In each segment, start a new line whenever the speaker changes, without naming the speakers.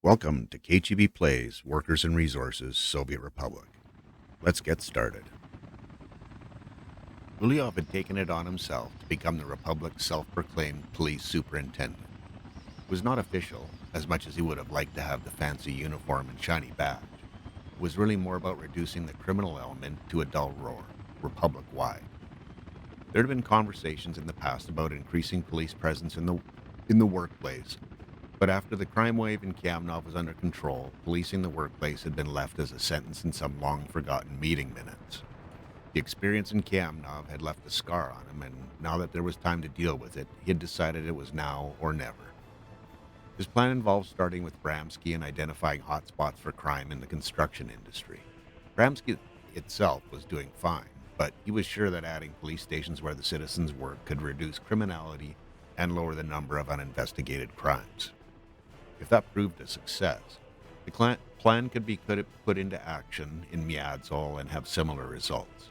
Welcome to kcheebplays, Workers and Resources, Soviet Republic. Let's get started. Ulyov had taken it on himself to become the Republic's self-proclaimed police superintendent. It was not official, as much as he would have liked to have the fancy uniform and shiny badge. It was really more about reducing the criminal element to a dull roar, Republic-wide. There had been conversations in the past about increasing police presence in the workplace, but after the crime wave in Kamnov was under control, policing the workplace had been left as a sentence in some long-forgotten meeting minutes. The experience in Kamnov had left a scar on him, and now that there was time to deal with it, he had decided it was now or never. His plan involved starting with Bramsky and identifying hotspots for crime in the construction industry. Bramsky itself was doing fine, but he was sure that adding police stations where the citizens work could reduce criminality and lower the number of uninvestigated crimes. If that proved a success, the plan could be put into action in Miadzol and have similar results.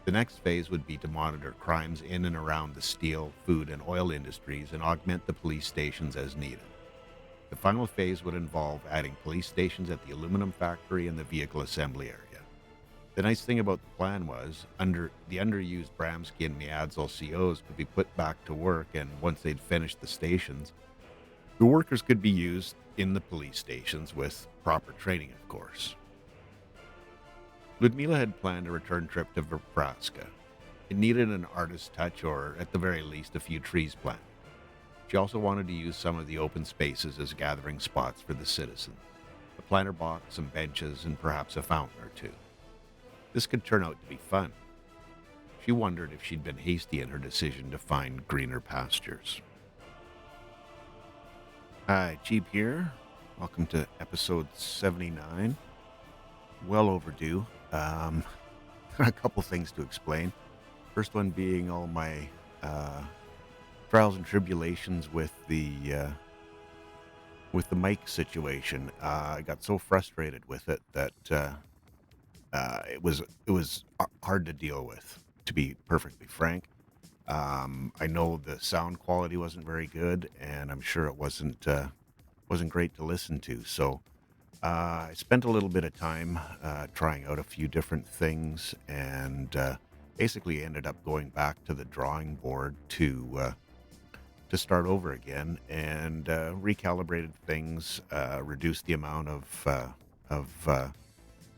The next phase would be to monitor crimes in and around the steel, food, and oil industries and augment the police stations as needed. The final phase would involve adding police stations at the aluminum factory and the vehicle assembly area. The nice thing about the plan was, the underused Bramsky and Miadzol COs could be put back to work, and once they'd finished the stations, the workers could be used in the police stations with proper training, of course. Ludmila had planned a return trip to Nebraska. It needed an artist's touch, or at the very least a few trees planted. She also wanted to use some of the open spaces as gathering spots for the citizens. A planter box, some benches, and perhaps a fountain or two. This could turn out to be fun. She wondered if she'd been hasty in her decision to find greener pastures. Hi, Cheeb here. Welcome to episode 79. Well overdue. A couple things to explain. First one being all my trials and tribulations with the mic situation. I got so frustrated with it that it was hard to deal with, to be perfectly frank. I know the sound quality wasn't very good, and I'm sure it wasn't great to listen to. So I spent a little bit of time trying out a few different things, and basically ended up going back to the drawing board to start over again, and recalibrated things, reduced the amount of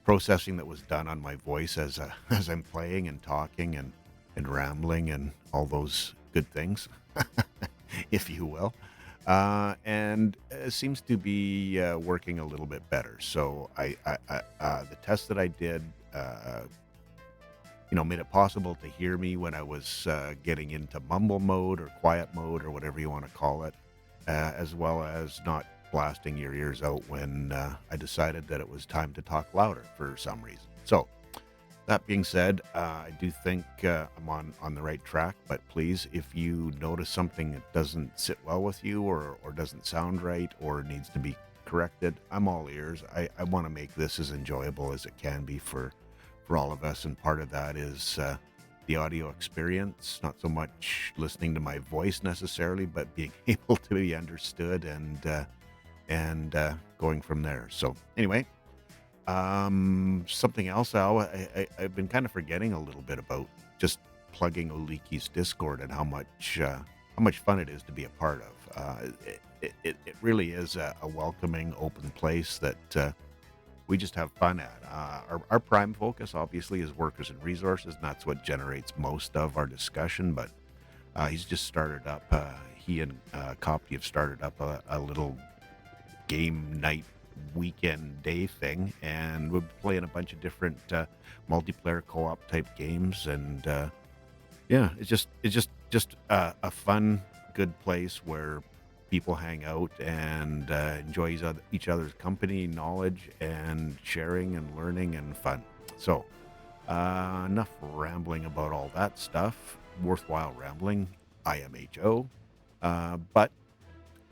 processing that was done on my voice as as I'm playing and talking and rambling and all those good things, if you will. And it seems to be working a little bit better. So the test that I did, made it possible to hear me when I was getting into mumble mode or quiet mode or whatever you want to call it, as well as not blasting your ears out when I decided that it was time to talk louder for some reason. So that being said, I do think I'm on the right track, but please, if you notice something that doesn't sit well with you or doesn't sound right or needs to be corrected, I'm all ears. I want to make this as enjoyable as it can be for all of us, and part of that is the audio experience, not so much listening to my voice necessarily, but being able to be understood and going from there. So anyway, something else, Al, I've been kind of forgetting a little bit about just plugging Oliki's Discord and how much fun it is to be a part of. It really is a welcoming, open place that we just have fun at. Our prime focus, obviously, is workers and resources, and that's what generates most of our discussion. But he's just started up. He and Copty have started up a little game night weekend day thing, and we're playing a bunch of different multiplayer co-op type games, and yeah, it's just a fun, good place where people hang out and enjoy each other's company, knowledge, and sharing and learning and fun. So enough rambling about all that stuff. Worthwhile rambling, IMHO, but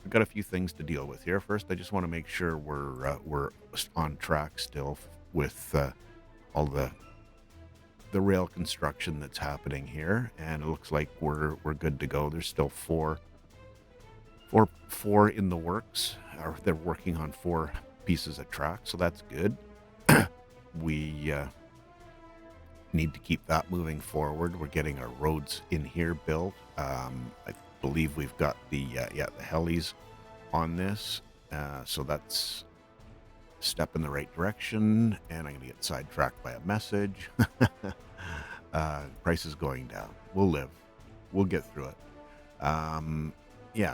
I've got a few things to deal with here. First, I just want to make sure we're on track still with all the rail construction that's happening here, and it looks like we're good to go. There's still four Four in the works, or they're working on 4 pieces of track, so that's good. We need to keep that moving forward. We're getting our roads in here built. I believe we've got the helis on this, so that's a step in the right direction. And I'm gonna get sidetracked by a message. Price is going down. We'll live. We'll get through it.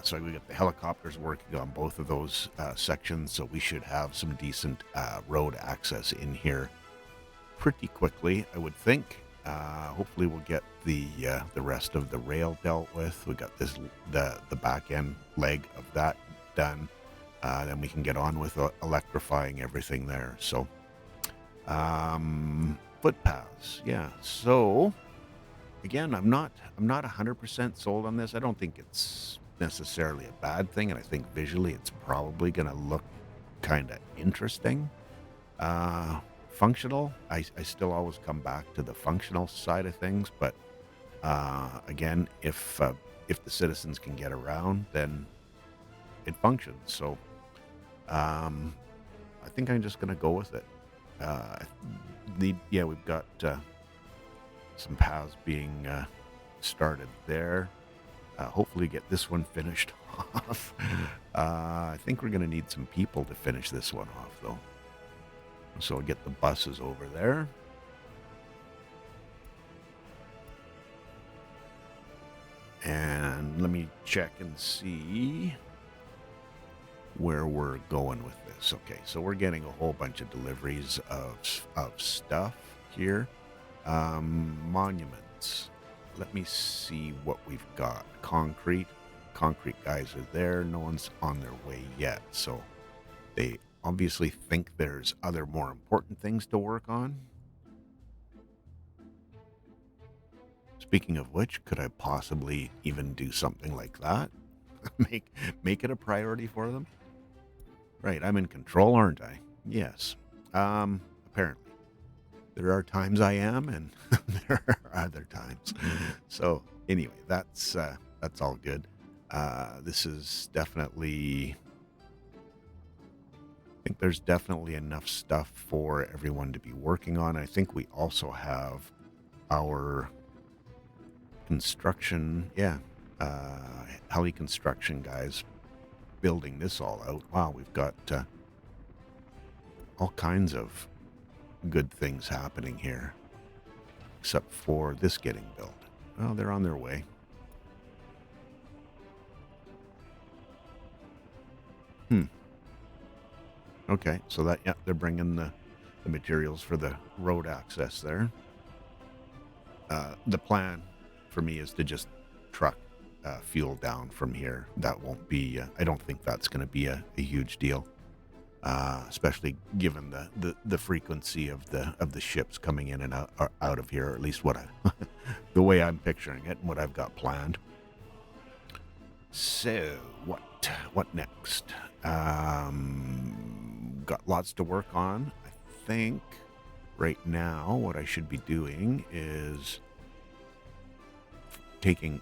So we got the helicopters working on both of those sections, so we should have some decent road access in here pretty quickly, I would think. Hopefully we'll get the rest of the rail dealt with. We got the back end leg of that done. Then we can get on with electrifying everything there. So footpaths, yeah. So again, I'm not 100% sold on this. I don't think it's necessarily a bad thing, and I think visually it's probably going to look kind of interesting. Functional, I still always come back to the functional side of things, but again, if the citizens can get around, then it functions. So I think I'm just going to go with it. We've got some paths being started there. Hopefully get this one finished off. I think we're going to need some people to finish this one off, though. So I'll get the buses over there. And let me check and see where we're going with this. Okay, so we're getting a whole bunch of deliveries of stuff here. Monuments. Let me see what we've got. Concrete guys are there. No one's on their way yet, so they obviously think there's other more important things to work on. Speaking of which, could I possibly even do something like that? make it a priority for them? Right, I'm in control, aren't I? Yes. Apparently. There are times I am, and there are other times. So anyway, that's all good. This is definitely, I think there's definitely enough stuff for everyone to be working on. I think we also have our construction, heli construction guys building this all out. Wow, we've got all kinds of good things happening here, except for this getting built. Well, they're on their way. Okay, so they're bringing the materials for the road access there. The plan for me is to just truck fuel down from here. That won't be, I don't think that's going to be a huge deal, especially given the frequency of the ships coming in and out of here, or at least the way I'm picturing it and what I've got planned. So what next? Got lots to work on. I think right now what I should be doing is taking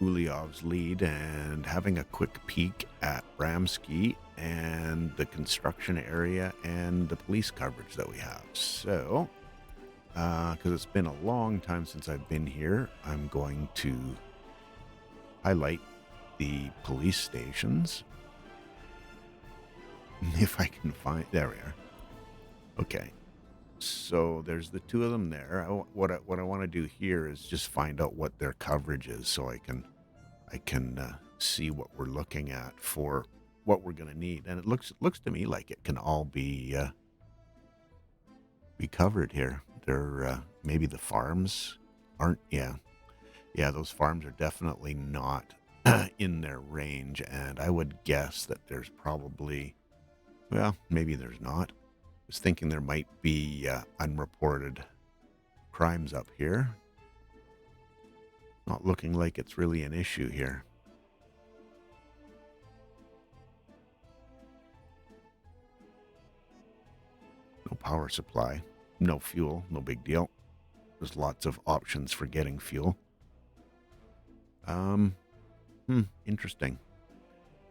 Uliov's lead and having a quick peek at Bramsky and the construction area and the police coverage that we have. So, because it's been a long time since I've been here, I'm going to highlight the police stations. If I can find, there we are. Okay, so there's the 2 of them there. What I want to do here is just find out what their coverage is, so I can see what we're looking at for what we're going to need. And it looks to me like it can all be covered here. They're maybe the farms aren't. Yeah, those farms are definitely not in their range, and I would guess that there's probably, well, maybe there's not. I was thinking there might be unreported crimes up here. Not looking like it's really an issue here. No power supply, no fuel, no big deal. There's lots of options for getting fuel. Interesting.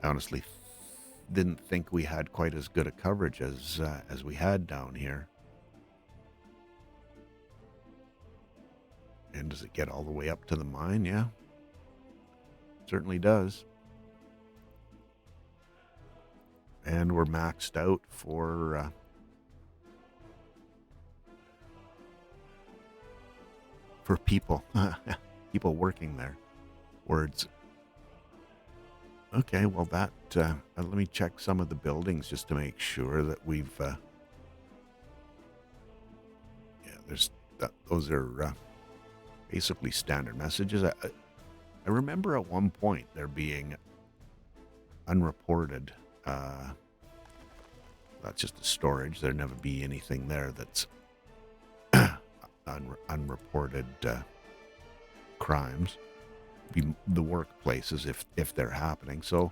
I honestly didn't think we had quite as good a coverage as we had down here. And does it get all the way up to the mine? Yeah, certainly does. And we're maxed out for people, people working there. Words. Okay, well let me check some of the buildings just to make sure that we've. There's those are basically standard messages. I remember at one point there being unreported. That's just a storage. There'd never be anything there that's unreported crimes. Be the workplaces if they're happening. So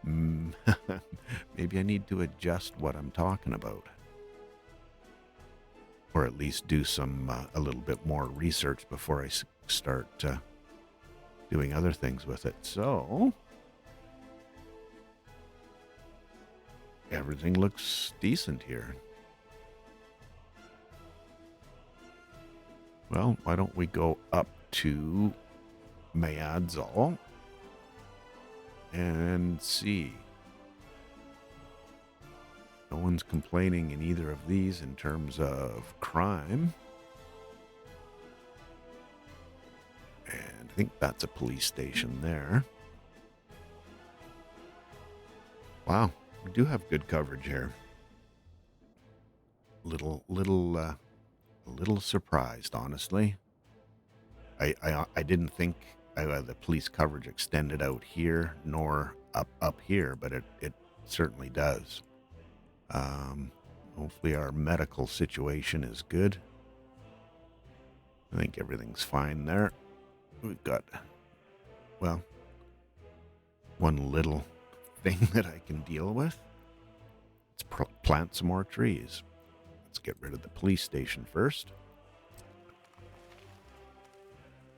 maybe I need to adjust what I'm talking about, or at least do some a little bit more research before I start doing other things with it. So everything looks decent here. Well, why don't we go up to Mayadzal and see. No one's complaining in either of these in terms of crime. And I think that's a police station there. Wow, we do have good coverage here. Little surprised, honestly. I didn't think the police coverage extended out here nor up here, but it certainly does. Hopefully our medical situation is good. I think everything's fine there. We've got, well, one little thing that I can deal with. Let's plant some more trees. Let's get rid of the police station first.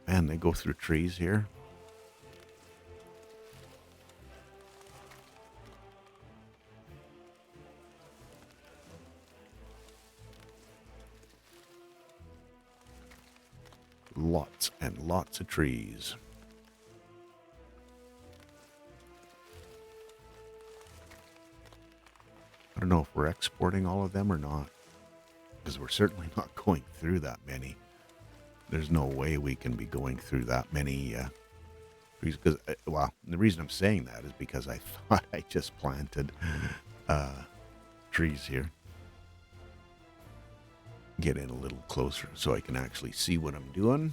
Man, they go through trees here. Lots and lots of trees. I don't know if we're exporting all of them or not, because we're certainly not going through that many. There's no way we can be going through that many trees. Because, well, the reason I'm saying that is because I thought I just planted trees here. Get in a little closer so I can actually see what I'm doing.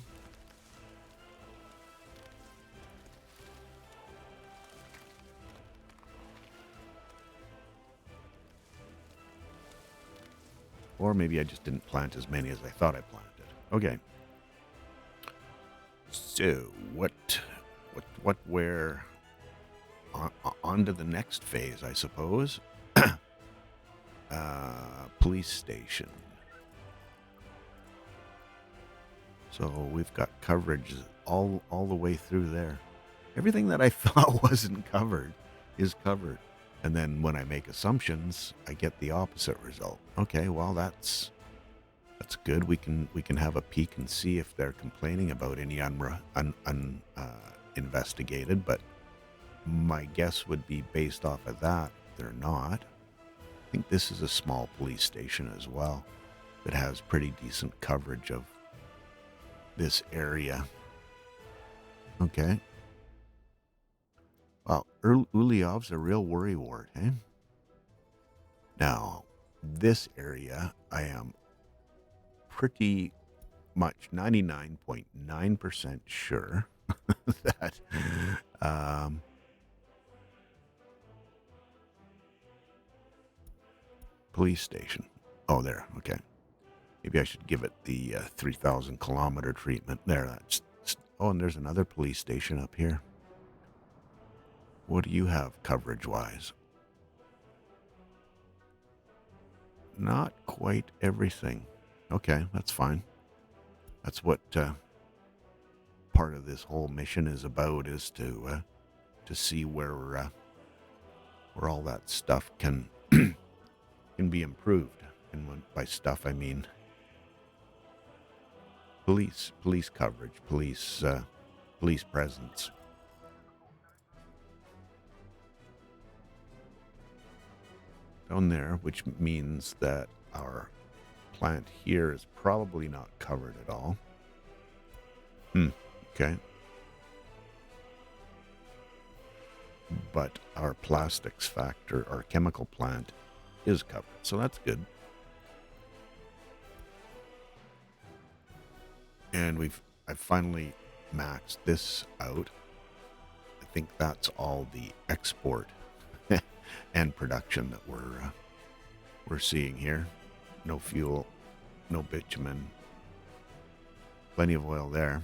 Or maybe I just didn't plant as many as I thought I planted. Okay. So, where? On to the next phase, I suppose. Police station. So we've got coverage all the way through there. Everything that I thought wasn't covered is covered. And then when I make assumptions, I get the opposite result. Okay, well that's good. We can have a peek and see if they're complaining about any investigated. But my guess would be based off of that, they're not. I think this is a small police station as well. It has pretty decent coverage of this area. Okay. Well, Ulyov's a real worry ward, eh? Now, this area, I am pretty much 99.9% sure that police station. Oh, there. Okay. Maybe I should give it the 3,000 kilometer treatment. There. Oh, and there's another police station up here. What do you have coverage-wise? Not quite everything. Okay, that's fine. That's what part of this whole mission is about, is to see where where all that stuff can can be improved. And by stuff I mean police coverage, police presence. Down there, which means that our plant here is probably not covered at all. Okay. But our plastics factor, our chemical plant, is covered, so that's good. And I've finally maxed this out. I think that's all the export and production that we're seeing here. No fuel, no bitumen, plenty of oil there.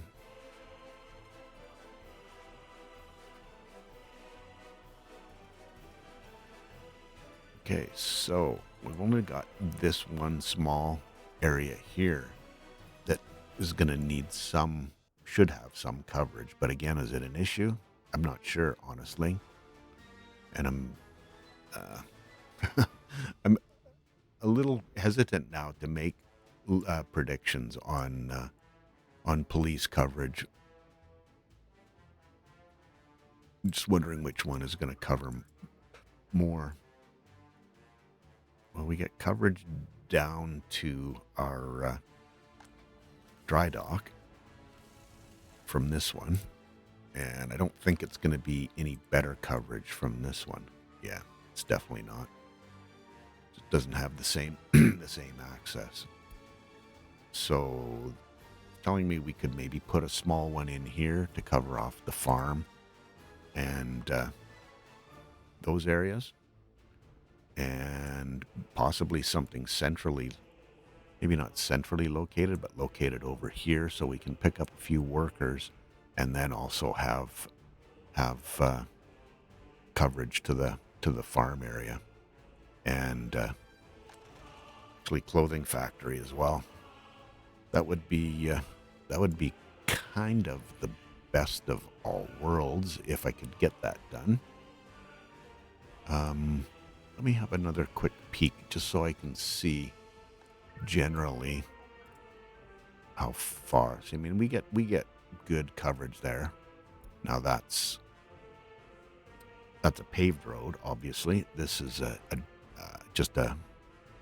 Okay, so we've only got this one small area here that is going to need should have some coverage. But again, is it an issue? I'm not sure, honestly. And I'm a little hesitant now to make predictions on police coverage. I'm just wondering which one is going to cover more. Well, we get coverage down to our dry dock from this one, and I don't think it's going to be any better coverage from this one. Yeah, it's definitely not. It doesn't have the same the same access. So, telling me we could maybe put a small one in here to cover off the farm and those areas. And possibly something centrally, maybe not centrally located, but located over here, so we can pick up a few workers, and then also have coverage to the farm area, and actually clothing factory as well. That would be kind of the best of all worlds if I could get that done. Let me have another quick peek just so I can see generally how far. So, I mean, we get good coverage there. Now that's a paved road, obviously. This is just a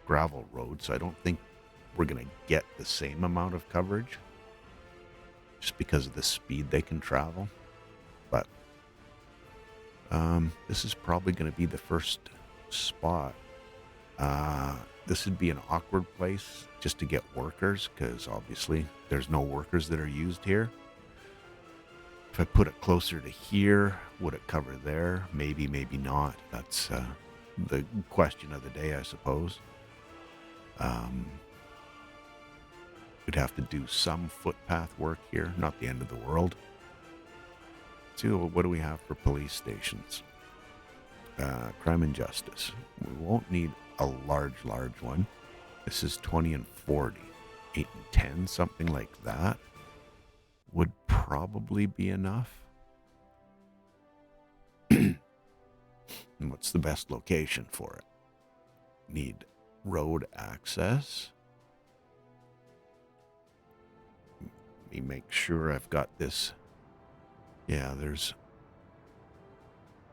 gravel road, so I don't think we're going to get the same amount of coverage just because of the speed they can travel. But this is probably going to be the first spot. This would be an awkward place just to get workers, because obviously there's no workers that are used here. If I put it closer to here, would it cover there? Maybe, maybe not. That's the question of the day, I suppose. We'd have to do some footpath work here, not the end of the world. So what do we have for police stations? Crime and justice. We won't need a large one. This is 20 and 40. 8 and 10, something like that would probably be enough. And what's the best location for it? Need road access. Let me make sure I've got this. Yeah,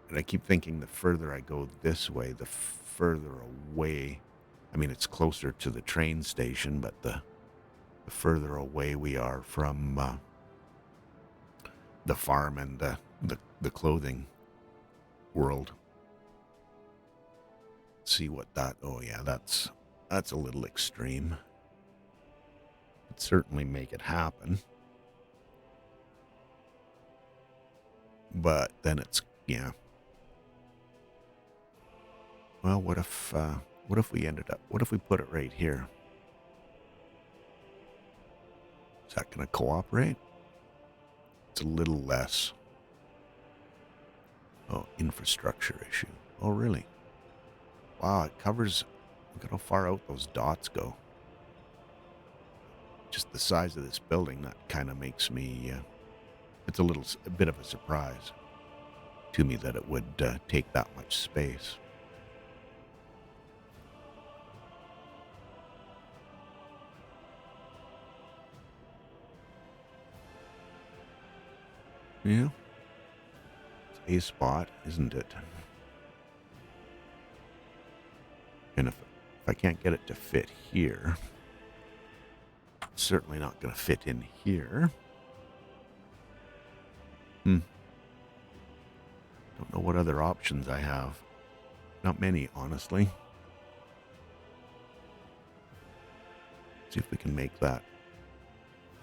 and I keep thinking the further I go this way, the further away. I mean, it's closer to the train station, but the further away we are from the farm and the clothing world. Let's see what that. Oh yeah, that's a little extreme. Could certainly make it happen, but then it's Well, what if we put it right here? Is that going to cooperate? It's a little less. Oh, infrastructure issue. Oh, really? Wow, it covers. Look at how far out those dots go. Just the size of this building, that kind of makes me. It's a bit of a surprise to me that it would take that much space. Yeah. It's a spot, isn't it? And if I can't get it to fit here, it's certainly not going to fit in here. Don't know what other options I have. Not many, honestly. See if we can make that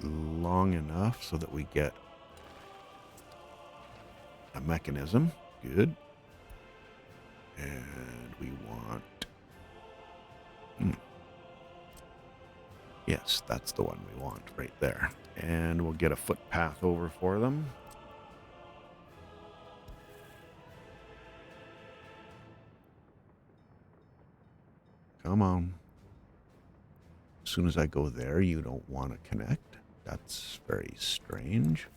long enough so that we get a mechanism. Good. And we want... Yes, that's the one we want right there. And we'll get a footpath over for them. Come on. As soon as I go there, you don't want to connect. That's very strange.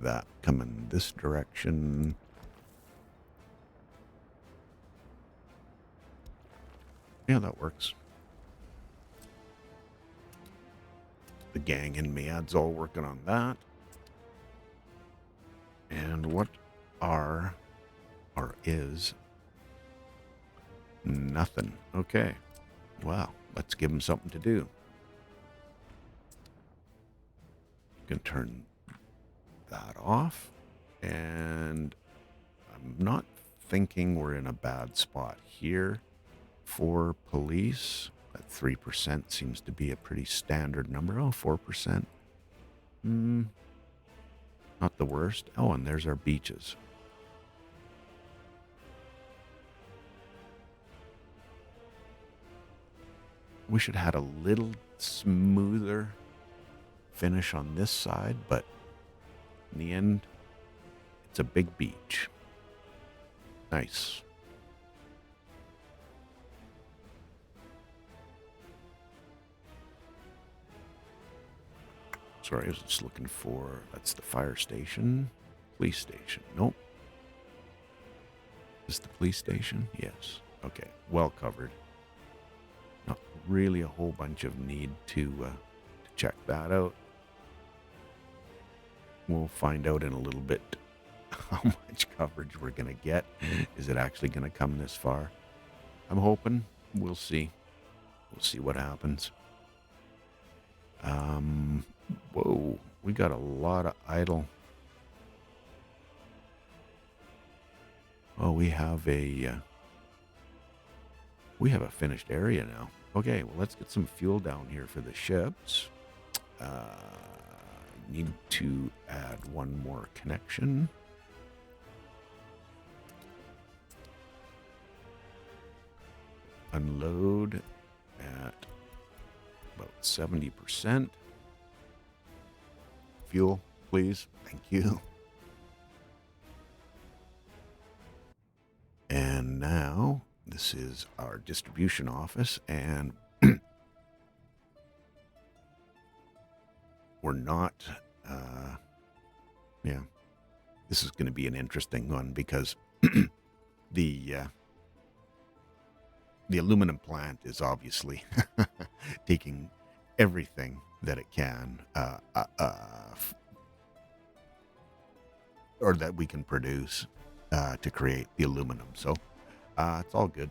That coming this direction. Yeah, that works. The gang in Miad's all working on that. And what are or is nothing. Okay. Well, let's give them something to do. You can turn that off. And I'm not thinking we're in a bad spot here for police. That 3% seems to be a pretty standard number. Oh, 4%. Not the worst. Oh, and there's our beaches. We should have had a little smoother finish on this side, but in the end, it's a big beach. Nice. Sorry, I was just looking for... That's the fire station. Police station. Nope. Is this the police station? Yes. Okay. Well covered. Not really a whole bunch of need to check that out. We'll find out in a little bit how much coverage we're going to get. Is it actually going to come this far? I'm hoping. We'll see. We'll see what happens. Whoa, we got a lot of idle. Oh, we have a finished area now. Okay, well, let's get some fuel down here for the ships. Need to add one more connection. Unload at about 70%. Fuel, please. Thank you. And now this is our distribution office, and we're not, this is going to be an interesting one because the aluminum plant is obviously taking everything that it can, or that we can produce to create the aluminum. So it's all good.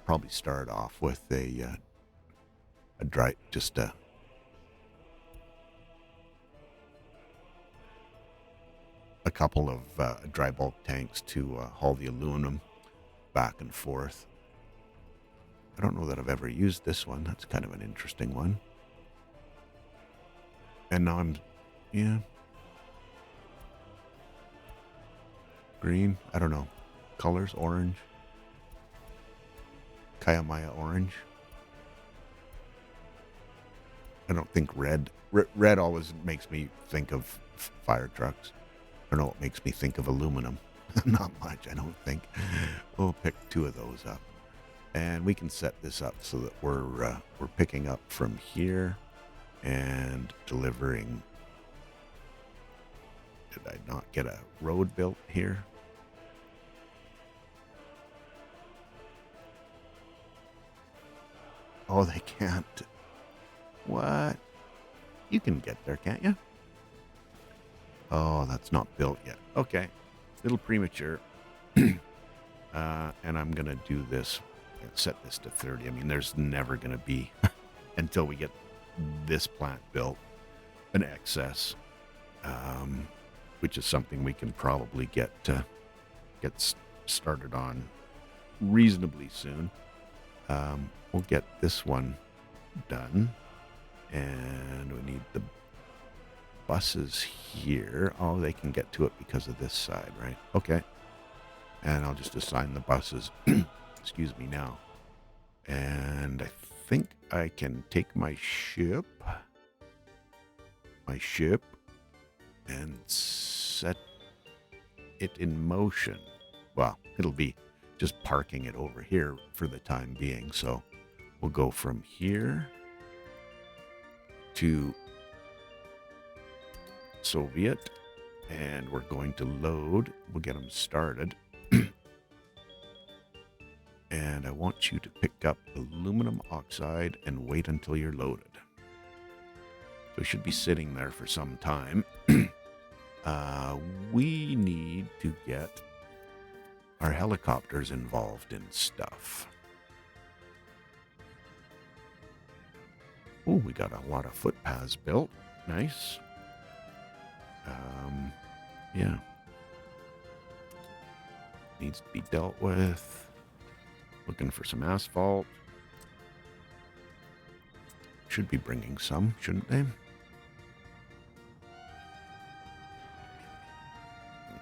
Probably start off with a dry, just a couple of dry bulk tanks to haul the aluminum back and forth. I don't know that I've ever used this one. That's kind of an interesting one. And now green, I don't know. Colors, orange. Kayamaya orange. I don't think red. Red always makes me think of fire trucks. I don't know what makes me think of aluminum. Not much, I don't think. We'll pick two of those up. And we can set this up so that we're picking up from here and delivering. Did I not get a road built here? Oh, they can't. What? You can get there, can't you? Oh, that's not built yet. Okay. A little premature. And I'm going to do this, set this to 30. I mean, there's never going to be, until we get this plant built, an excess, which is something we can probably get started on reasonably soon. We'll get this one done, and we need the buses here. Oh, they can get to it because of this side, right? Okay. And I'll just assign the buses, excuse me now. And I think I can take my ship, and set it in motion. Well, it'll be just parking it over here for the time being. So we'll go from here to Soviet, and we're going to load. We'll get them started. And I want you to pick up aluminum oxide and wait until you're loaded. So it should be sitting there for some time. We need to get our helicopters involved in stuff. Oh, we got a lot of footpaths built. Nice. Yeah. Needs to be dealt with. Looking for some asphalt. Should be bringing some, shouldn't they?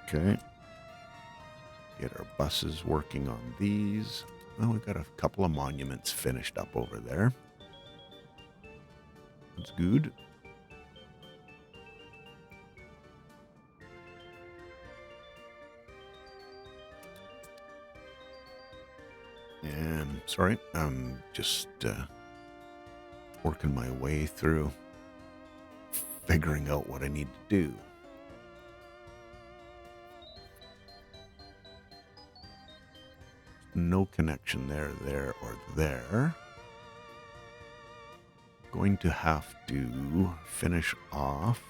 Okay. Get our buses working on these. Oh, we've got a couple of monuments finished up over there. That's good. And sorry, I'm just working my way through figuring out what I need to do. No connection there, or there. Going to have to finish off.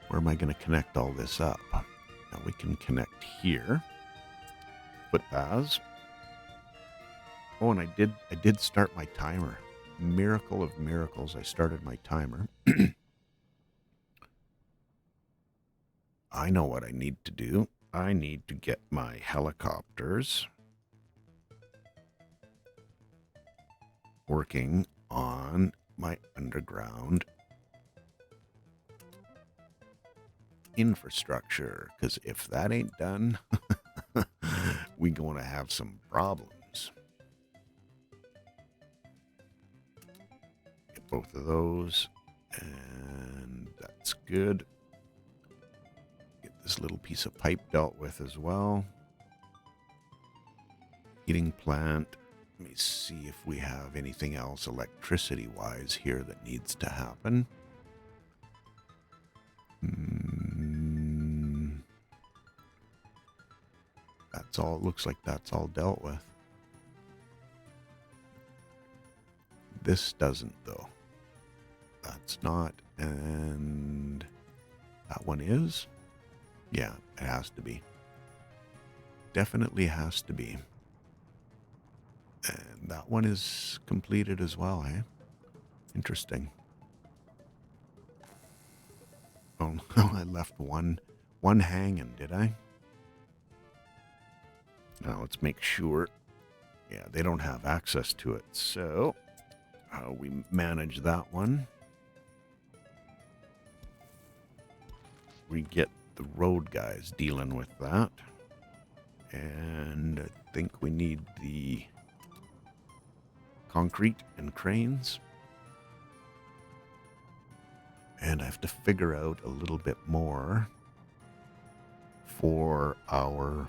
Where am I going to connect all this up? Now we can connect here. Footpaths. Oh, and I did start my timer. Miracle of miracles, I started my timer. I know what I need to do. I need to get my helicopters working on my underground infrastructure, because if that ain't done, we going to have some problems. Get both of those, and that's good. Get this little piece of pipe dealt with as well. Heating plant. Let me see if we have anything else electricity-wise here that needs to happen. That's all. It looks like that's all dealt with. This doesn't, though. That's not. And that one is? Yeah, it has to be. Definitely has to be. And that one is completed as well, eh? Interesting. Oh, I left one hanging, did I? Now let's make sure. Yeah, they don't have access to it. So, how we manage that one? We get the road guys dealing with that. And I think we need the concrete and cranes. And I have to figure out a little bit more for our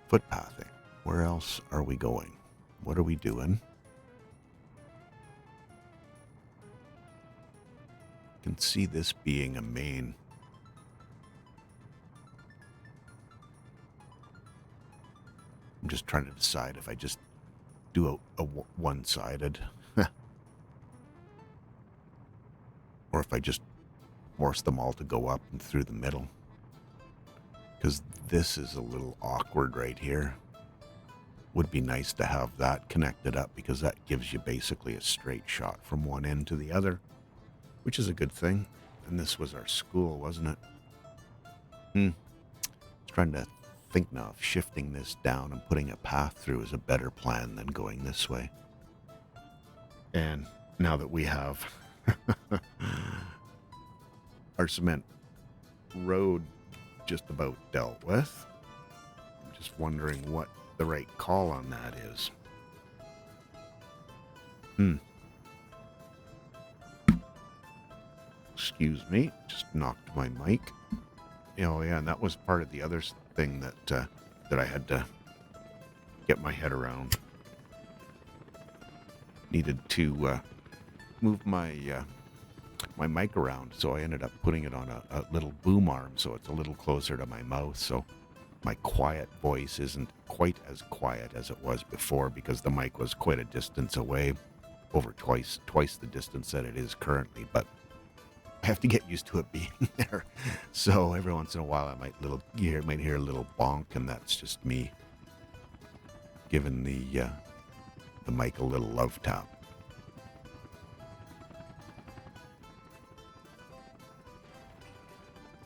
footpathing. Where else are we going? What are we doing? I can see this being a main. I'm just trying to decide if I just do a one-sided. if I just force them all to go up and through the middle. Because this is a little awkward right here. Would be nice to have that connected up because that gives you basically a straight shot from one end to the other, which is a good thing. And this was our school, wasn't it? I was trying to think now if shifting this down and putting a path through is a better plan than going this way. And now that we have our cement road just about dealt with, I'm just wondering what the right call on that is. Excuse me, just knocked my mic. Oh yeah, and that was part of the other thing that I had to get my head around. Needed to move my my mic around, so I ended up putting it on a little boom arm, so it's a little closer to my mouth, so my quiet voice isn't quite as quiet as it was before because the mic was quite a distance away, over twice the distance that it is currently, but I have to get used to it being there. So every once in a while I might hear a little bonk, and that's just me giving the mic a little love tap.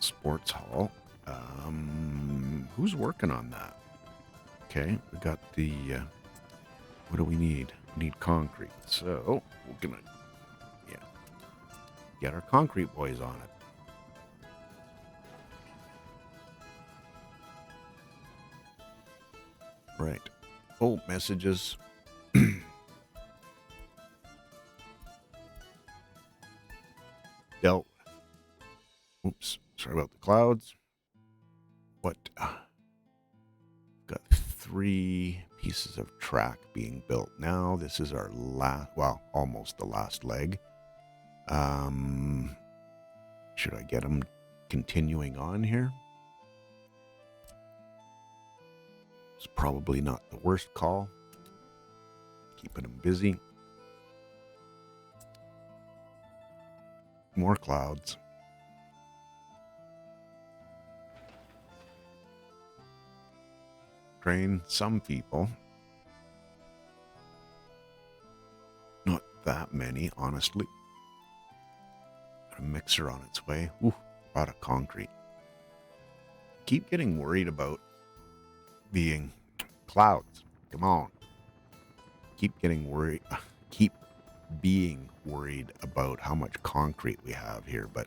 Sports hall. Who's working on that? Okay, we got the, what do we need? We need concrete. So we're gonna, get our concrete boys on it. Right. Oh, messages. Dealt with. Oops. Sorry about the clouds. What? Got 3 pieces of track being built now. This is our almost the last leg. Should I get them continuing on here? It's probably not the worst call. Keeping them busy. More clouds. Train some people. Not that many, honestly. A mixer on its way. Ooh, a lot of concrete. Keep getting worried about being clouds. Come on. Keep being worried about how much concrete we have here, but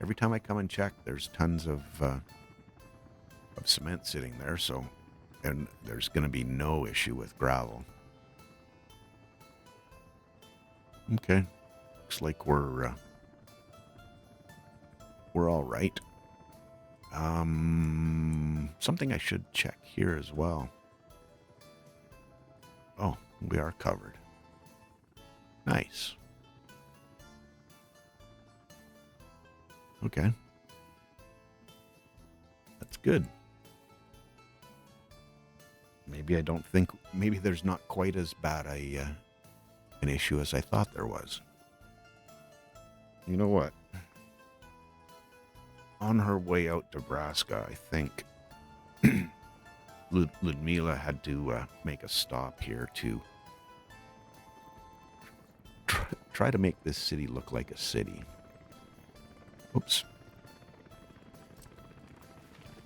every time I come and check, there's tons of cement sitting there, so, and there's going to be no issue with gravel. Okay, looks like we're all right. Something I should check here as well. Oh, we are covered. Nice. Okay. That's good. Maybe there's not quite as bad an issue as I thought there was. You know what? On her way out to Nebraska, I think Ludmila had to make a stop here to try to make this city look like a city. Oops.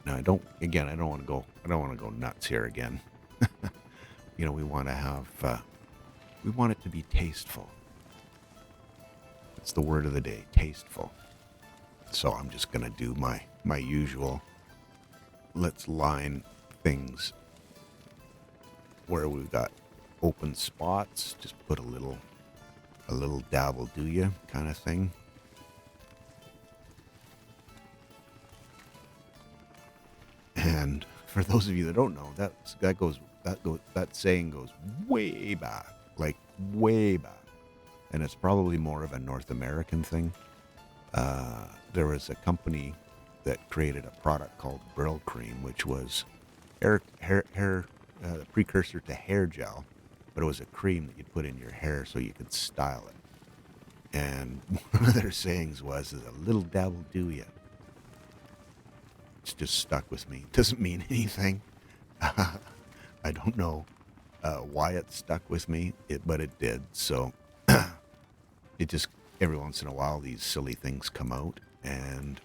Now I don't want to go nuts here again. We want to have we want it to be tasteful. That's the word of the day, tasteful. So I'm just going to do my usual, let's line things where we've got open spots, just put a little dabble do ya kind of thing. And for those of you that don't know, that saying goes way back, like way back. And it's probably more of a North American thing. There was a company that created a product called Brill Cream, which was hair precursor to hair gel, but it was a cream that you'd put in your hair so you could style it. And one of their sayings was, "Is a little dabble do ya?" It's just stuck with me. It doesn't mean anything. I don't know why it stuck with me, but it did. So it just, every once in a while, these silly things come out, and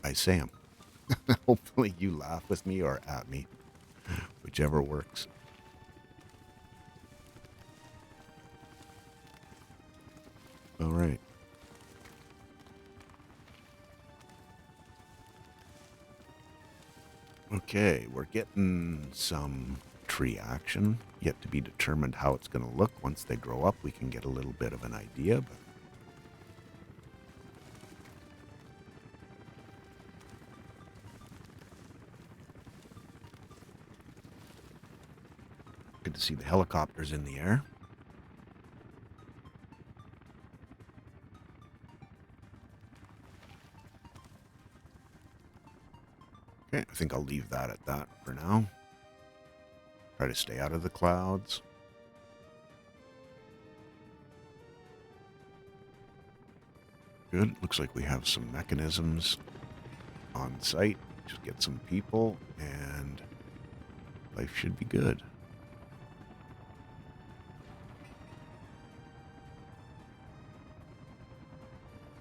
I say them. Hopefully you laugh with me or at me, whichever works. All right. Okay, we're getting some tree action. Yet to be determined how it's going to look. Once they grow up, we can get a little bit of an idea. But good to see the helicopters in the air. Okay, I think I'll leave that at that for now. Try to stay out of the clouds. Good. Looks like we have some mechanisms on site. Just get some people and life should be good.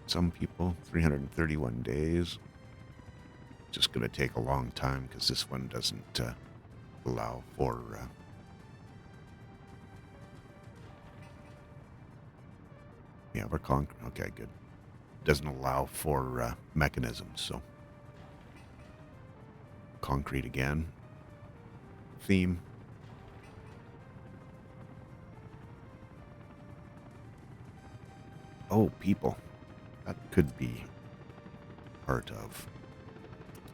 Some people, 331 days. Just going to take a long time because this one doesn't allow for yeah, we're okay, good. Doesn't allow for mechanisms, so concrete again. Theme. Oh, people. That could be part of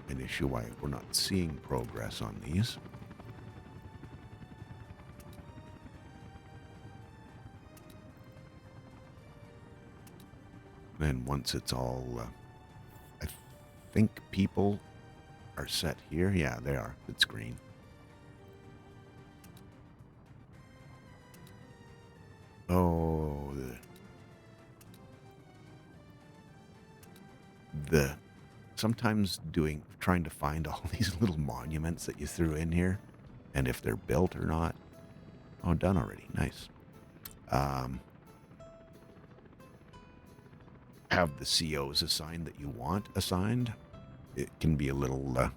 an issue why we're not seeing progress on these. Then once it's all, I think people are set here. Yeah, they are. It's green. Oh, the sometimes trying to find all these little monuments that you threw in here and if they're built or not. Oh, done already. Nice. Have the COs assigned that you want assigned. It can be a little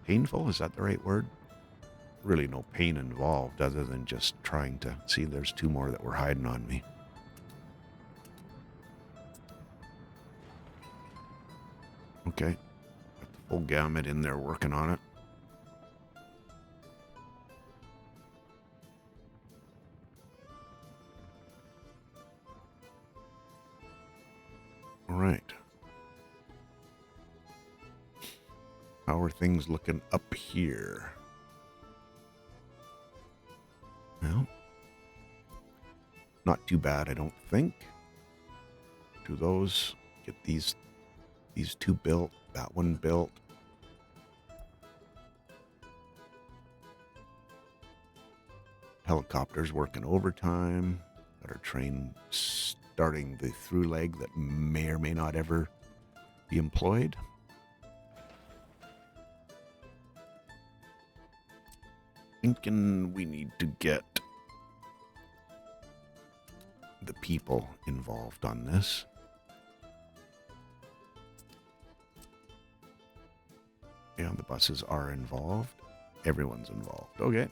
painful. Is that the right word? Really no pain involved other than just trying to see. There's two more that were hiding on me. Okay. Got the full gamut in there working on it. All right. How are things looking up here? Well, not too bad, I don't think. Do those get these two built, that one built? Helicopters working overtime. Got our train starting the through leg that may or may not ever be employed. Thinking we need to get the people involved on this. Yeah, the buses are involved. Everyone's involved. Okay.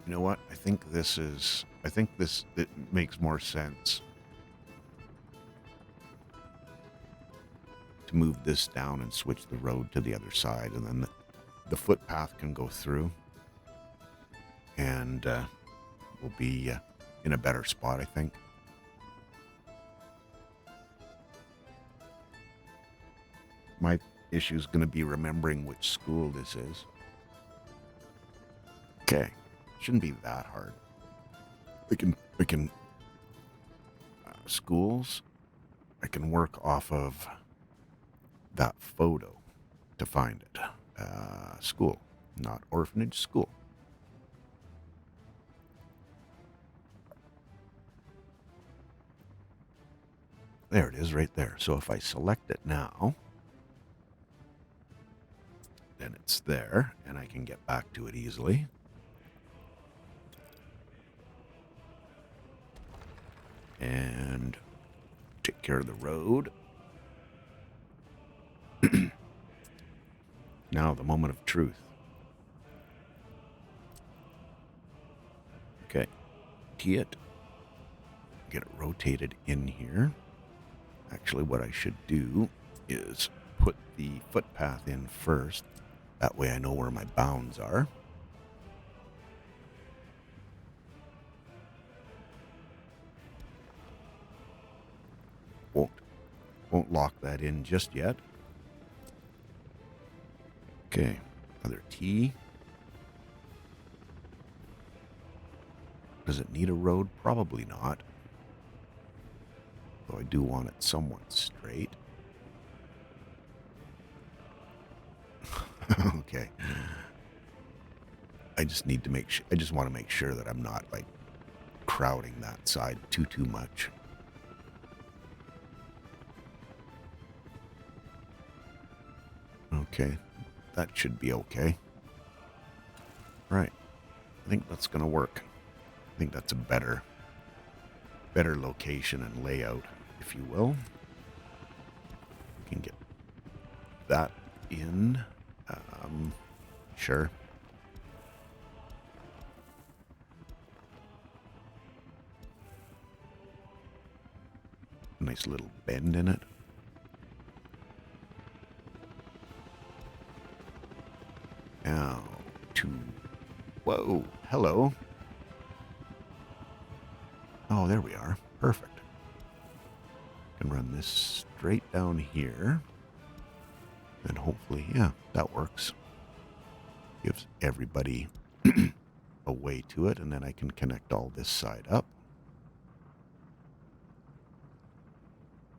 You know what? I think it makes more sense to move this down and switch the road to the other side, and then the footpath can go through, and we'll be in a better spot, I think. My issue is going to be remembering which school this is. Okay. Shouldn't be that hard. We can schools, I can work off of that photo to find it. School, not orphanage, school. There it is right there. So if I select it now, then it's there and I can get back to it easily. And take care of the road. Now the moment of truth. Okay, key it. Get it rotated in here. Actually, what I should do is put the footpath in first. That way I know where my bounds are. Won't lock that in just yet. Okay, another T. Does it need a road? Probably not. Though I do want it somewhat straight. Okay. I just need to make sure. I just want to make sure that I'm not like crowding that side too much. Okay, that should be okay. Right. I think that's going to work. I think that's a better location and layout, if you will. We can get that in. Sure. Nice little bend in it. Now to... Whoa, hello. Oh, there we are. Perfect. Can run this straight down here. And hopefully, yeah, that works. Gives everybody a way to it, and then I can connect all this side up.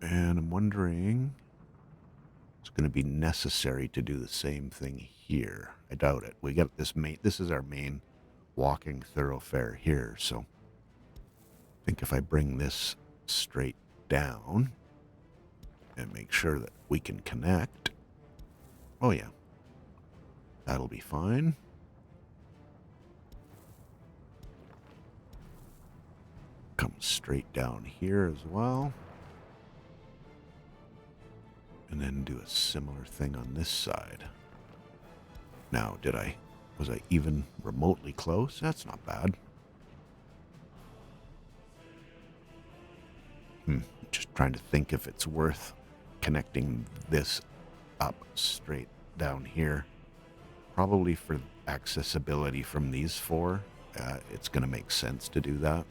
And I'm wondering, it's going to be necessary to do the same thing here. I doubt it. We got this this is our main walking thoroughfare here, so I think if I bring this straight down and make sure that we can connect. Oh yeah, that'll be fine. Come straight down here as well. And then do a similar thing on this side. Now, was I even remotely close? That's not bad. Just trying to think if it's worth connecting this up straight down here. Probably for accessibility from these four, it's going to make sense to do that.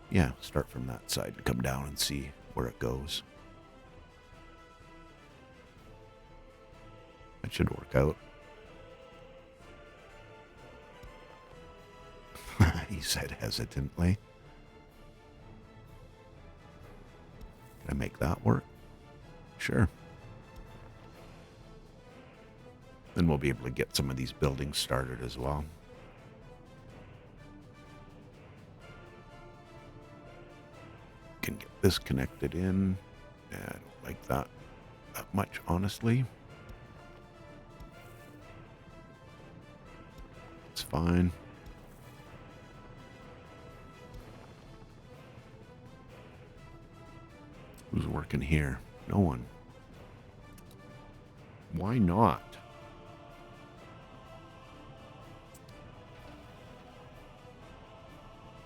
Yeah, start from that side and come down and see where it goes. That should work out. He said hesitantly. Can I make that work? Sure. Then we'll be able to get some of these buildings started as well. Can get this connected in. Yeah, I don't like that much, honestly. It's fine. Who's working here? No one. Why not?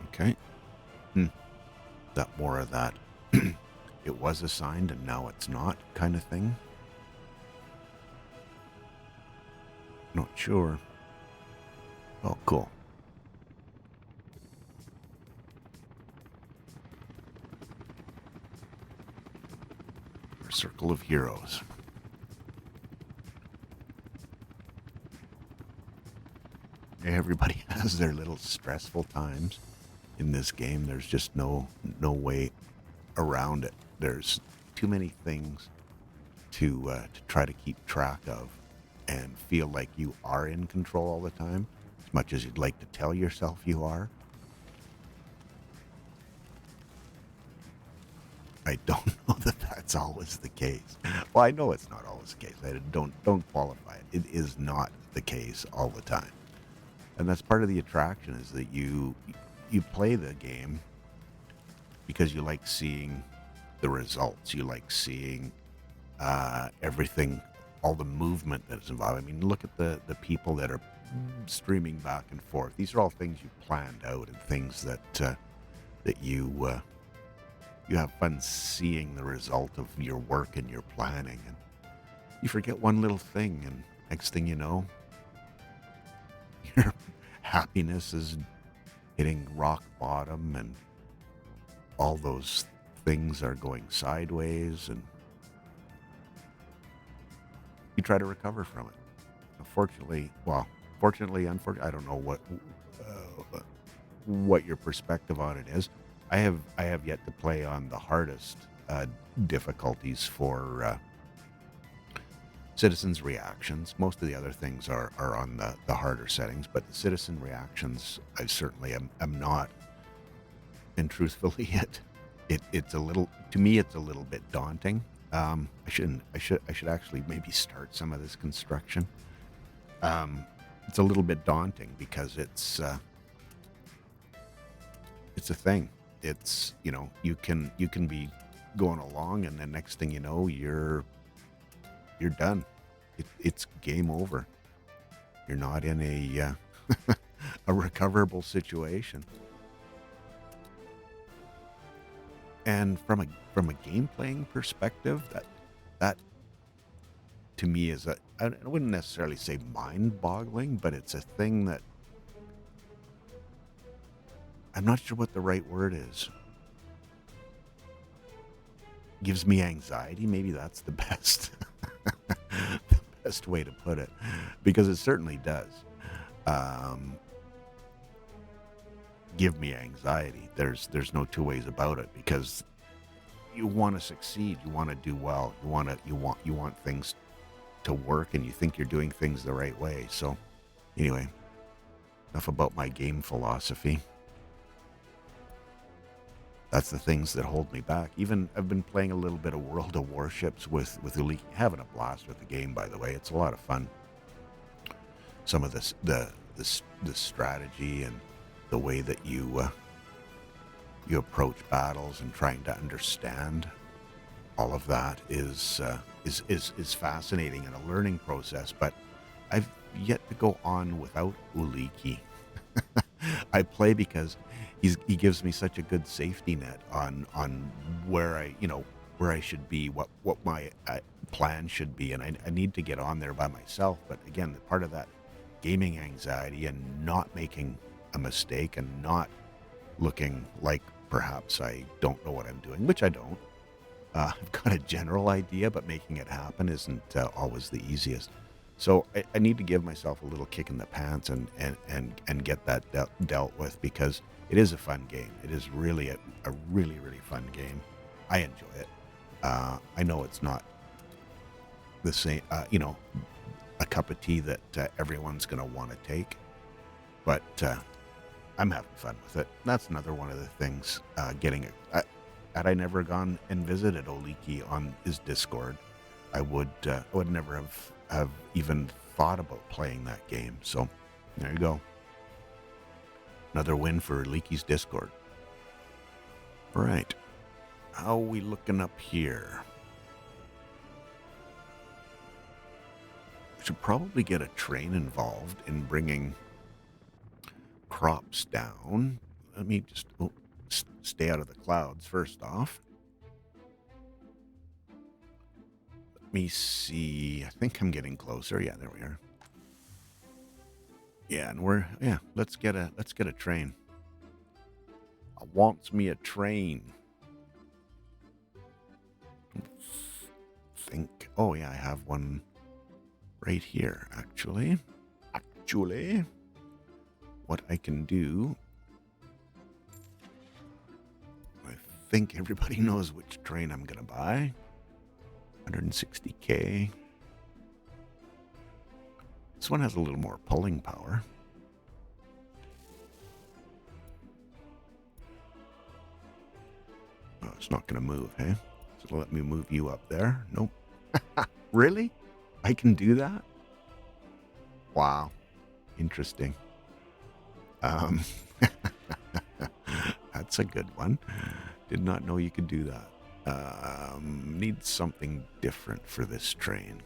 Okay. That more of that it was assigned and now it's not kind of thing. Not sure. Oh, cool. Our circle of heroes. Everybody has their little stressful times in this game. There's just no way around it. There's too many things to try to keep track of and feel like you are in control all the time, as much as you'd like to tell yourself you are. I don't know that that's always the case. Well, I know it's not always the case. I don't qualify it. It is not the case all the time, and that's part of the attraction is that you play the game because you like seeing the results. You like seeing everything, all the movement that is involved. I mean, look at the people that are streaming back and forth. These are all things you planned out and things that you have fun seeing the result of your work and your planning. And you forget one little thing, and next thing you know, your happiness is hitting rock bottom, and all those things are going sideways, and you try to recover from it. Unfortunately, I don't know what your perspective on it is. I have yet to play on the hardest difficulties for citizens' reactions. Most of the other things are on the harder settings, but the citizen reactions, I certainly am not. And truthfully, it's a little, to me, it's a little bit daunting. I should actually maybe start some of this construction. It's a little bit daunting because it's a thing. It's, you can be going along, and then next thing you know, you're done. It's game over. You're not in a a recoverable situation. And from a game playing perspective, that to me is I wouldn't necessarily say mind boggling, but it's a thing that I'm not sure what the right word is. Gives me anxiety. Maybe that's the best the best way to put it, because it certainly does give me anxiety. There's no two ways about it, because you want to succeed, you want to do well, you want things to work, and you think you're doing things the right way. So anyway, enough about my game philosophy. That's the things that hold me back. Even I've been playing a little bit of World of Warships with Uliki. Having a blast with the game, by the way. It's a lot of fun. Some of this, the strategy and the way that you approach battles and trying to understand all of that is fascinating and a learning process. But I've yet to go on without Uliki. I play because he gives me such a good safety net on where I should be, what my plan should be, and I need to get on there by myself. But again, part of that gaming anxiety and not making a mistake and not looking like perhaps I don't know what I'm doing, which I don't. I've got a general idea, but making it happen isn't always the easiest. So I need to give myself a little kick in the pants and get that dealt with, because it is a fun game. It is really a really, really fun game. I enjoy it. I know it's not the same, a cup of tea that everyone's going to want to take, but I'm having fun with it. That's another one of the things, getting it. Had I never gone and visited Oliki on his Discord, I would never have even thought about playing that game. So there you go. Another win for Leaky's Discord. All right. How are we looking up here? We should probably get a train involved in bringing crops down. Let me just stay out of the clouds first off. Let me see. I think I'm getting closer. Yeah, there we are. Yeah, and let's get a train. I wants me a train. Oh yeah, I have one right here, actually. What I can do think everybody knows which train I'm going to buy. 160K. This one has a little more pulling power. Oh, it's not going to move, hey? So let me move you up there. Nope. Really? I can do that? Wow. Interesting. That's a good one. Did not know you could do that. Need something different for this train.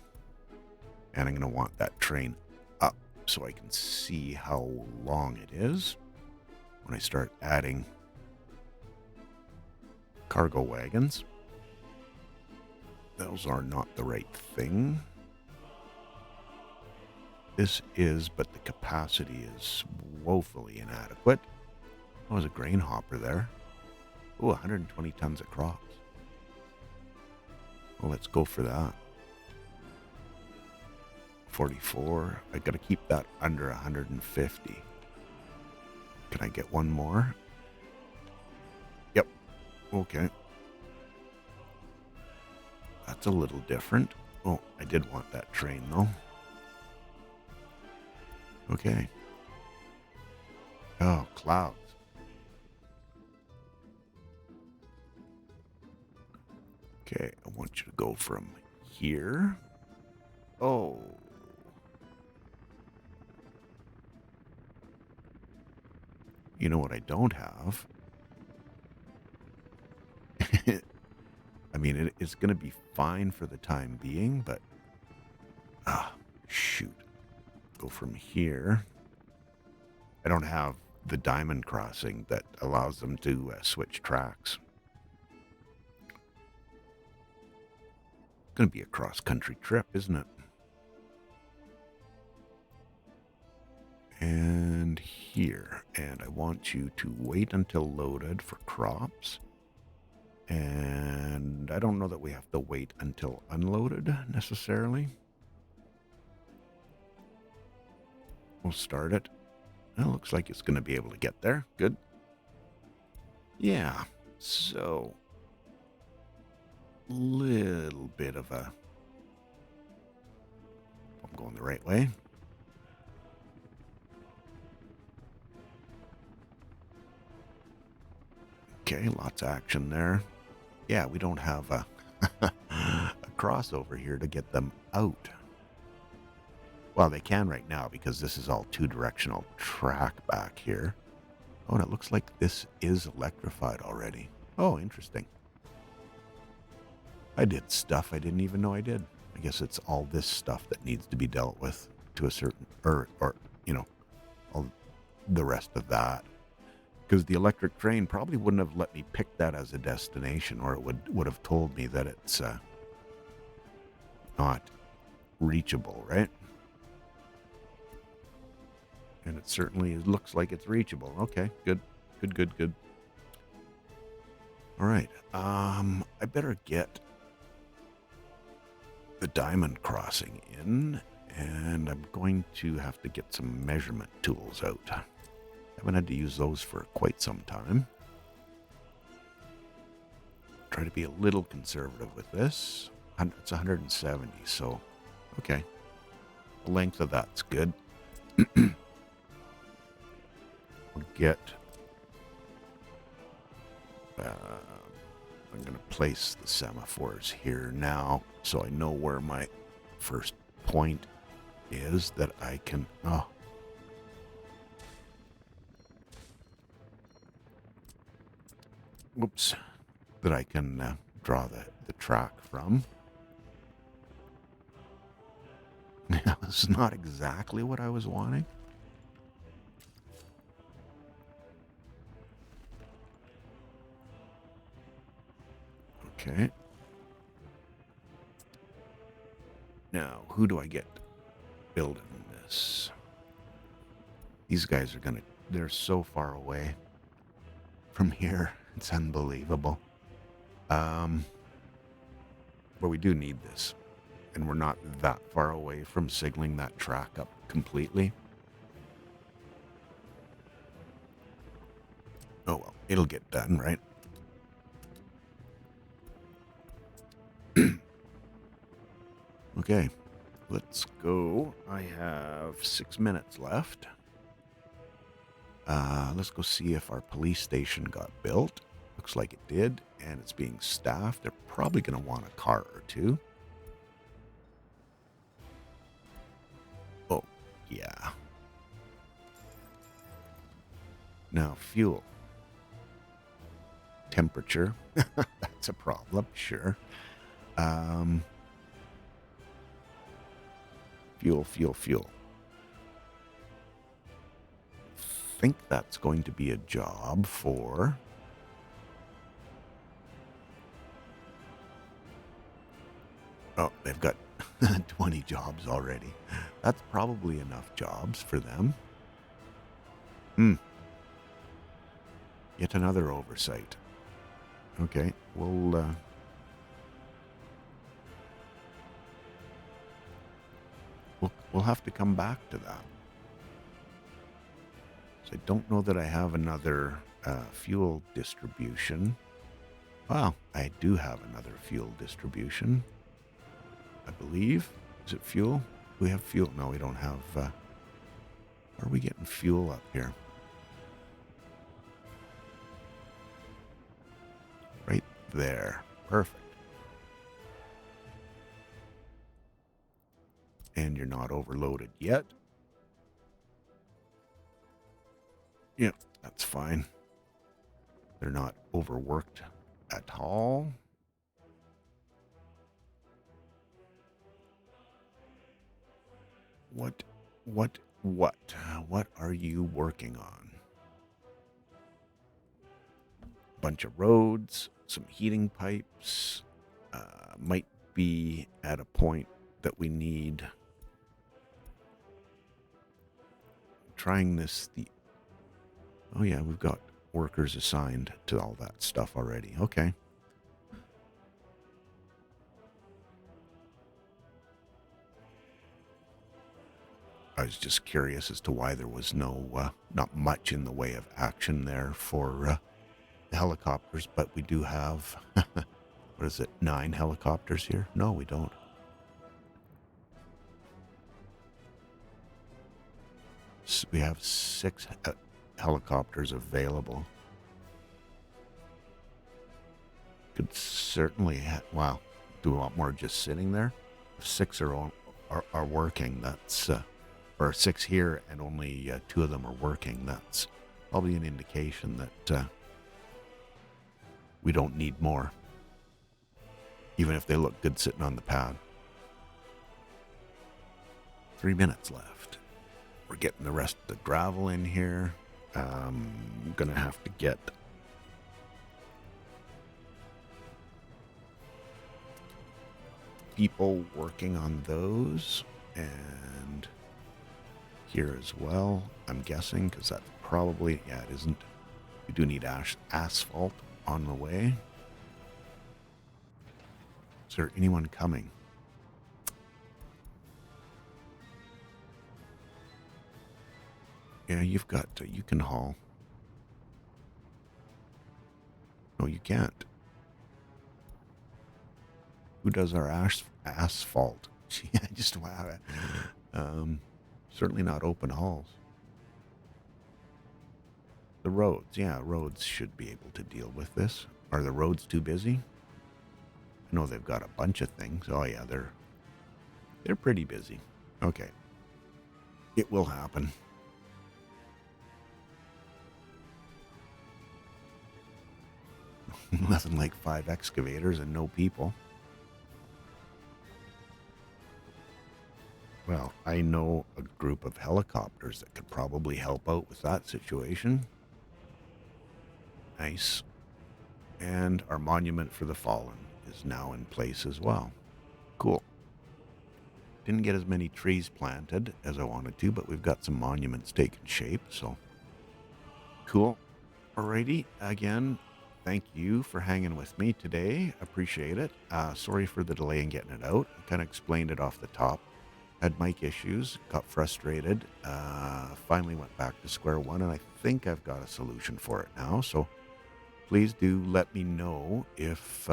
And I'm going to want that train up so I can see how long it is when I start adding cargo wagons. Those are not the right thing. This is, but the capacity is woefully inadequate. Oh, there's a grain hopper there. Oh, 120 tons of crops. Well, let's go for that. 44. I gotta keep that under 150. Can I get one more? Yep. Okay. That's a little different. Oh, I did want that train though. Okay. Oh, clouds. Okay, I want you to go from here. Oh. You know what I don't have? I mean, it's going to be fine for the time being, but... shoot. Go from here. I don't have the diamond crossing that allows them to switch tracks. It's going to be a cross-country trip, isn't it? And here. And I want you to wait until loaded for crops. And I don't know that we have to wait until unloaded necessarily. We'll start it. It looks like it's going to be able to get there. Good. Yeah. So, little bit of a... I'm going the right way. Okay, lots of action there. Yeah, we don't have a, a crossover here to get them out. Well, they can right now because this is all two-directional track back here. Oh, and it looks like this is electrified already. Oh, interesting. I did stuff I didn't even know I did. I guess it's all this stuff that needs to be dealt with to a certain, or you know, all the rest of that. Because the electric train probably wouldn't have let me pick that as a destination, or it would have told me that it's not reachable, right? And it certainly looks like it's reachable. Okay, good. All right. I better get the diamond crossing in, and I'm going to have to get some measurement tools out. I haven't had to use those for quite some time. Try to be a little conservative with this. It's 170, so okay. The length of that's good. We'll get... I'm going to place the semaphores here now so I know where my first point is that I can... Oh. Whoops. That I can draw the track from. That's not exactly what I was wanting. Okay. Now, who do I get building this? These guys are gonna... They're so far away from here. It's unbelievable. But we do need this. And we're not that far away from signaling that track up completely. Oh well, it'll get done, right? Okay, let's go. I have 6 minutes left. Let's go see if our police station got built. Looks like it did, and it's being staffed. They're probably going to want a car or two. Oh, yeah. Now, fuel. Temperature. That's a problem, sure. Fuel. Think that's going to be a job for... Oh, they've got 20 jobs already. That's probably enough jobs for them. Yet another oversight. Okay, we'll have to come back to that. So I don't know that I have another fuel distribution. Well, I do have another fuel distribution, I believe. Is it fuel? We have fuel. No, we don't have... Where are we getting fuel up here? Right there. Perfect. And you're not overloaded yet. Yeah, that's fine. They're not overworked at all. What are you working on? Bunch of roads, some heating pipes. Might be at a point that we need... Trying this... Oh yeah, we've got workers assigned to all that stuff already. Okay. I was just curious as to why there was not much in the way of action there for the helicopters, but we do have, what is it, 9 helicopters here? No, we don't. So we have 6 helicopters available. Could certainly, wow, do we want more just sitting there? If 6 are working, that's... or 6 here and only 2 of them are working, that's probably an indication that we don't need more, even if they look good sitting on the pad. 3 minutes left. We're getting the rest of the gravel in here. I'm going to have to get people working on those, and here as well, I'm guessing, because that's probably, yeah, it isn't. We do need asphalt on the way. Is there anyone coming? Yeah, you've got, you can haul. No, you can't. Who does our asphalt? I just, wow. Certainly not open hauls. The roads, yeah, roads should be able to deal with this. Are the roads too busy? I know they've got a bunch of things. Oh yeah, they're pretty busy. Okay. It will happen. Nothing like 5 excavators and no people. Well, I know a group of helicopters that could probably help out with that situation. Nice. And our monument for the fallen is now in place as well. Cool. Didn't get as many trees planted as I wanted to, but we've got some monuments taking shape, so cool. Alrighty, again, thank you for hanging with me today. Appreciate it. Sorry for the delay in getting it out. I kind of explained it off the top. Had mic issues, got frustrated, finally went back to square one, and I think I've got a solution for it now. So please do let me know if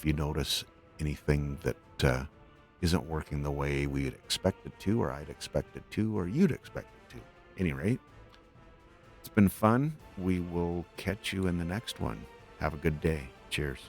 you notice anything that isn't working the way we'd expect it to, or I'd expect it to, or you'd expect it to. Any rate, it's been fun. We will catch you in the next one. Have a good day. Cheers.